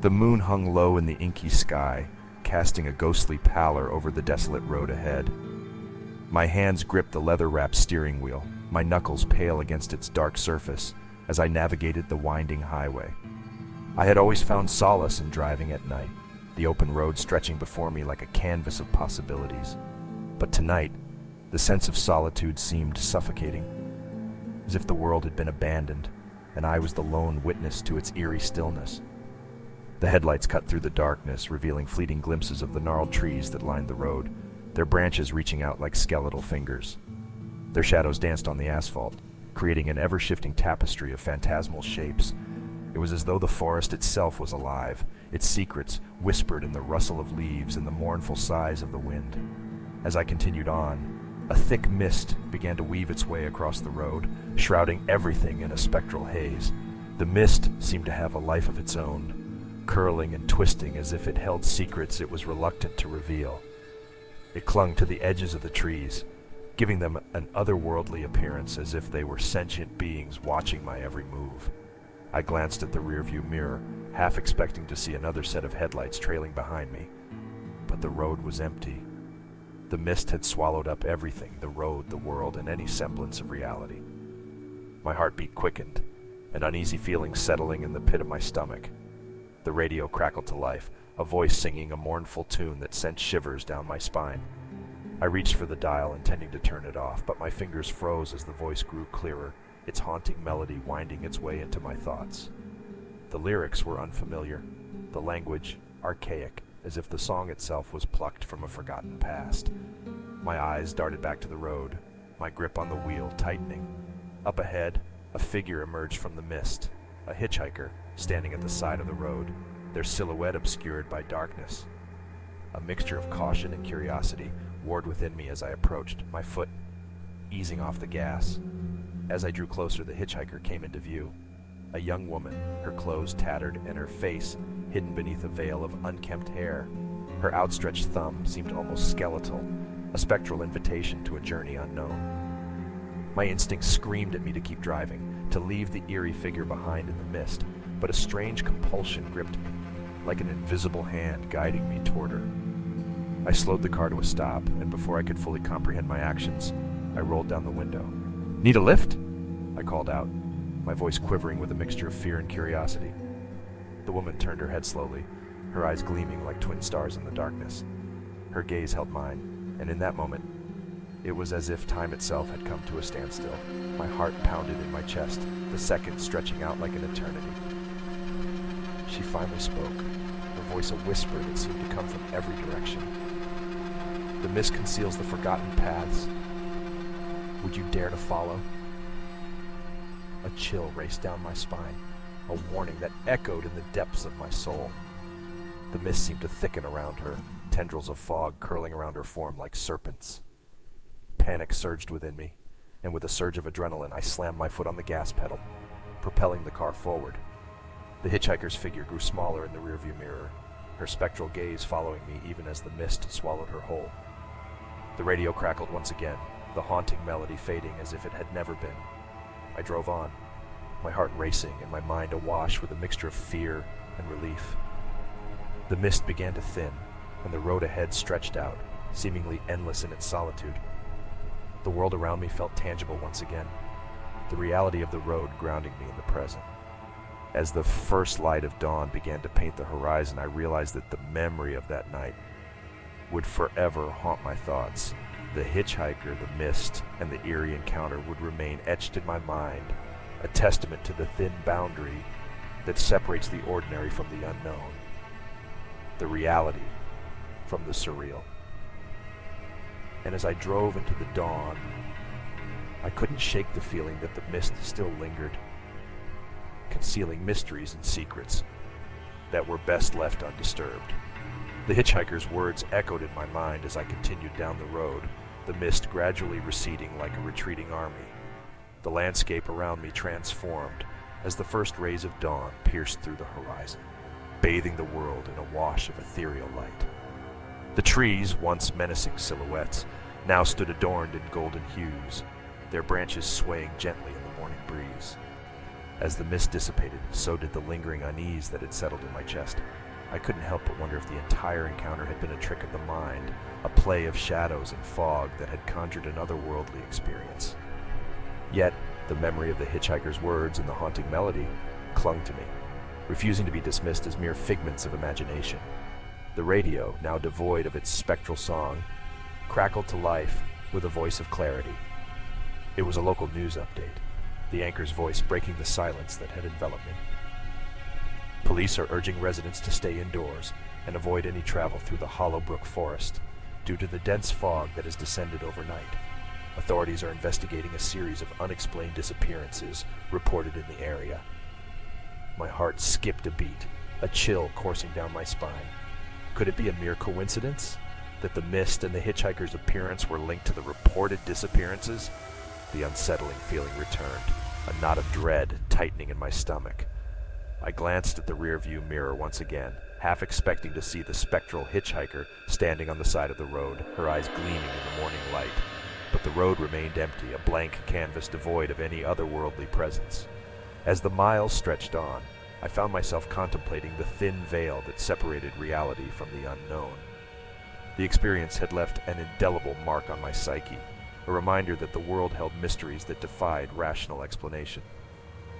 The moon hung low in the inky sky, casting a ghostly pallor over the desolate road ahead. My hands gripped the leather-wrapped steering wheel, my knuckles pale against its dark surface as I navigated the winding highway. I had always found solace in driving at night, the open road stretching before me like a canvas of possibilities. But tonight, the sense of solitude seemed suffocating, as if the world had been abandoned, and I was the lone witness to its eerie stillness. The headlights cut through the darkness, revealing fleeting glimpses of the gnarled trees that lined the road, their branches reaching out like skeletal fingers. Their shadows danced on the asphalt, creating an ever-shifting tapestry of phantasmal shapes. It was as though the forest itself was alive, its secrets whispered in the rustle of leaves and the mournful sighs of the wind. As I continued on, a thick mist began to weave its way across the road, shrouding everything in a spectral haze. The mist seemed to have a life of its own, curling and twisting as if it held secrets it was reluctant to reveal. It clung to the edges of the trees, giving them an otherworldly appearance, as if they were sentient beings watching my every move. I glanced at the rearview mirror, half expecting to see another set of headlights trailing behind me. But the road was empty. The mist had swallowed up everything, the road, the world, and any semblance of reality. My heartbeat quickened, an uneasy feeling settling in the pit of my stomach. The radio crackled to life, a voice singing a mournful tune that sent shivers down my spine. I reached for the dial, intending to turn it off, but my fingers froze as the voice grew clearer, its haunting melody winding its way into my thoughts. The lyrics were unfamiliar, the language archaic, as if the song itself was plucked from a forgotten past. My eyes darted back to the road, my grip on the wheel tightening. Up ahead, a figure emerged from the mist, a hitchhiker standing at the side of the road, their silhouette obscured by darkness. A mixture of caution and curiosity warred within me as I approached, my foot easing off the gas. As I drew closer, the hitchhiker came into view. A young woman, her clothes tattered and her face hidden beneath a veil of unkempt hair. Her outstretched thumb seemed almost skeletal, a spectral invitation to a journey unknown. My instincts screamed at me to keep driving, to leave the eerie figure behind in the mist, but a strange compulsion gripped me, like an invisible hand guiding me toward her. I slowed the car to a stop, and before I could fully comprehend my actions, I rolled down the window. "Need a lift?" I called out, my voice quivering with a mixture of fear and curiosity. The woman turned her head slowly, her eyes gleaming like twin stars in the darkness. Her gaze held mine, and in that moment, it was as if time itself had come to a standstill. My heart pounded in my chest, the seconds stretching out like an eternity. She finally spoke, her voice a whisper that seemed to come from every direction. "The mist conceals the forgotten paths. Would you dare to follow?" A chill raced down my spine, a warning that echoed in the depths of my soul. The mist seemed to thicken around her, tendrils of fog curling around her form like serpents. Panic surged within me, and with a surge of adrenaline, I slammed my foot on the gas pedal, propelling the car forward. The hitchhiker's figure grew smaller in the rearview mirror, her spectral gaze following me even as the mist swallowed her whole. The radio crackled once again, the haunting melody fading as if it had never been. I drove on, my heart racing and my mind awash with a mixture of fear and relief. The mist began to thin, and the road ahead stretched out, seemingly endless in its solitude. The world around me felt tangible once again, the reality of the road grounding me in the present. As the first light of dawn began to paint the horizon, I realized that the memory of that night would forever haunt my thoughts. The hitchhiker, the mist, and the eerie encounter would remain etched in my mind, a testament to the thin boundary that separates the ordinary from the unknown, the reality from the surreal. And as I drove into the dawn, I couldn't shake the feeling that the mist still lingered, concealing mysteries and secrets that were best left undisturbed. The hitchhiker's words echoed in my mind as I continued down the road, the mist gradually receding like a retreating army. The landscape around me transformed as the first rays of dawn pierced through the horizon, bathing the world in a wash of ethereal light. The trees, once menacing silhouettes, now stood adorned in golden hues, their branches swaying gently in the morning breeze. As the mist dissipated, so did the lingering unease that had settled in my chest. I couldn't help but wonder if the entire encounter had been a trick of the mind, a play of shadows and fog that had conjured an otherworldly experience. Yet, the memory of the hitchhiker's words and the haunting melody clung to me, refusing to be dismissed as mere figments of imagination. The radio, now devoid of its spectral song, crackled to life with a voice of clarity. It was a local news update, the anchor's voice breaking the silence that had enveloped me. Police are urging residents to stay indoors and avoid any travel through the Hollowbrook Forest due to the dense fog that has descended overnight. Authorities are investigating a series of unexplained disappearances reported in the area. My heart skipped a beat, a chill coursing down my spine. Could it be a mere coincidence that the mist and the hitchhiker's appearance were linked to the reported disappearances? The unsettling feeling returned, a knot of dread tightening in my stomach. I glanced at the rearview mirror once again, half expecting to see the spectral hitchhiker standing on the side of the road, her eyes gleaming in the morning light. But the road remained empty, a blank canvas devoid of any otherworldly presence. As the miles stretched on, I found myself contemplating the thin veil that separated reality from the unknown. The experience had left an indelible mark on my psyche, a reminder that the world held mysteries that defied rational explanation.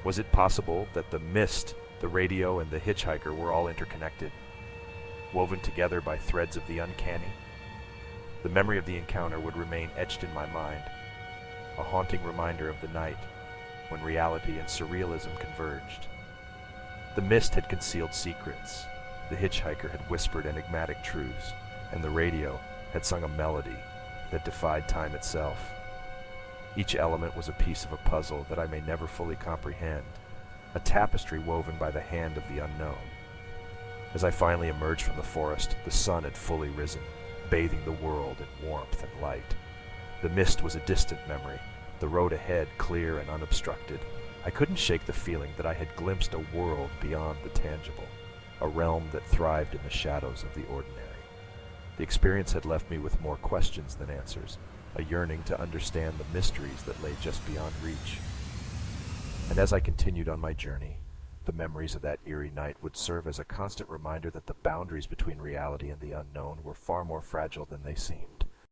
Was it possible that the mist, the radio, and the hitchhiker were all interconnected, woven together by threads of the uncanny? The memory of the encounter would remain etched in my mind, a haunting reminder of the night when reality and surrealism converged. The mist had concealed secrets, the hitchhiker had whispered enigmatic truths, and the radio had sung a melody that defied time itself. Each element was a piece of a puzzle that I may never fully comprehend, a tapestry woven by the hand of the unknown. As I finally emerged from the forest, the sun had fully risen, bathing the world in warmth and light. The mist was a distant memory, the road ahead clear and unobstructed. I couldn't shake the feeling that I had glimpsed a world beyond the tangible, a realm that thrived in the shadows of the ordinary. The experience had left me with more questions than answers, a yearning to understand the mysteries that lay just beyond reach. And as I continued on my journey, the memories of that eerie night would serve as a constant reminder that the boundaries between reality and the unknown were far more fragile than they seemed.